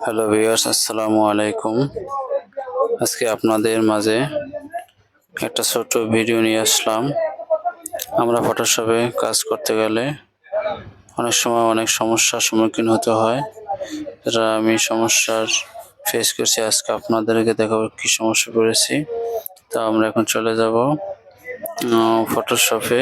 Hello viewers, আসসালামু আলাইকুম। আজকে আপনাদের মাঝে একটা ছোট্ট ভিডিও নিয়ে আসলাম। আমরা ফটোশপে কাজ করতে গেলে অনেক সময় অনেক সমস্যার সম্মুখীন হতে হয়। এটা আমি সমস্যার ফেস করছি, আজকে আপনাদেরকে দেখাবো কি সমস্যা পড়েছি। তো আমরা এখন চলে যাব ফটোশপে।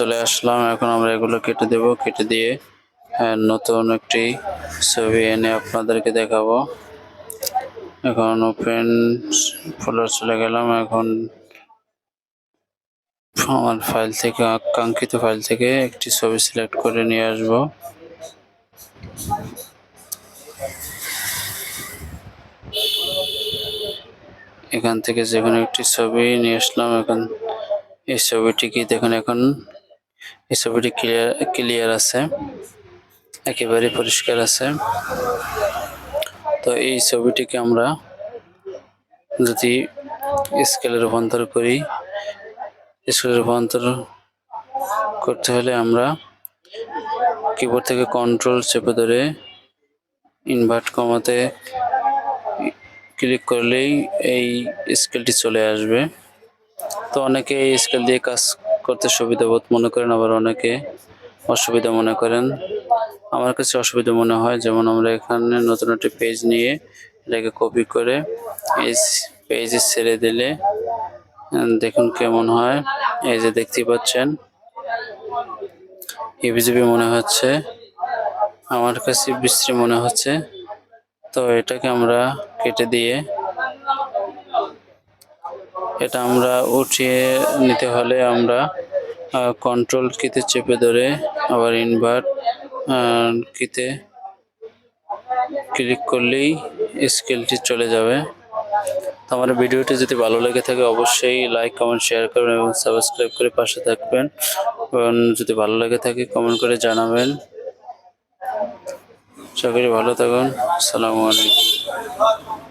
চলে আসলাম। এখন আমরা এগুলো কেটে দেব, কেটে দিয়ে নতুন একটি ছবি এনে আপনাদেরকে দেখাবো। এখন ওপেন ফোল্ডার চলে গেলাম। এখন আমার ফাইল থেকে, কাঙ্ক্ষিত ফাইল থেকে একটি ছবি সিলেক্ট করে নিয়ে আসব। এখান থেকে যে কোনো একটি ছবি নিয়ে আসলাম। এখন এই ছবিটি কি দেখুন, এখন এই ছবিটি ক্লিয়ার আছে, একেবারে পরিষ্কার আছে। তো এই ছবিটিকে আমরা যদি স্কেলে রূপান্তর করি, স্কেলে রূপান্তর করতে হলে আমরা কিবোর্ড থেকে কন্ট্রোল চেপে ধরে ইনভার্ট কমাতে ক্লিক করলেই এই স্কেলটি চলে আসবে। তো অনেকে এই স্কেল দিয়ে কাজ করতে সুবিধা বোধ মনে করেন, আবার অনেকে অসুবিধা মনে করেন। আমার কাছে অসুবিধা মনে হয়। যেমন আমরা এখানে নতুন একটি পেজ নিয়ে এটাকে কপি করে এই পেজে ছেড়ে দিলে দেখুন কেমন হয়। এই যে দেখতে পাচ্ছেন, ইভিজিবি মনে হচ্ছে, আমার কাছে বিশ্রী মনে হচ্ছে। তো এটাকে আমরা কেটে দিয়ে এটা আমরা উঠিয়ে নিতে হলে আমরা কন্ট্রোল কিতে চেপে ধরে আবার ইনভার্ট কিতে ক্লিক করলেই স্কেলটি চলে যাবে। তো আমার ভিডিওটি যদি ভালো লেগে থাকে অবশ্যই লাইক, কমেন্ট, শেয়ার করবেন এবং সাবস্ক্রাইব করে পাশে থাকবেন। এবং যদি ভালো লেগে থাকে কমেন্ট করে জানাবেন। সকলে ভালো থাকুন। আসসালামু আলাইকুম।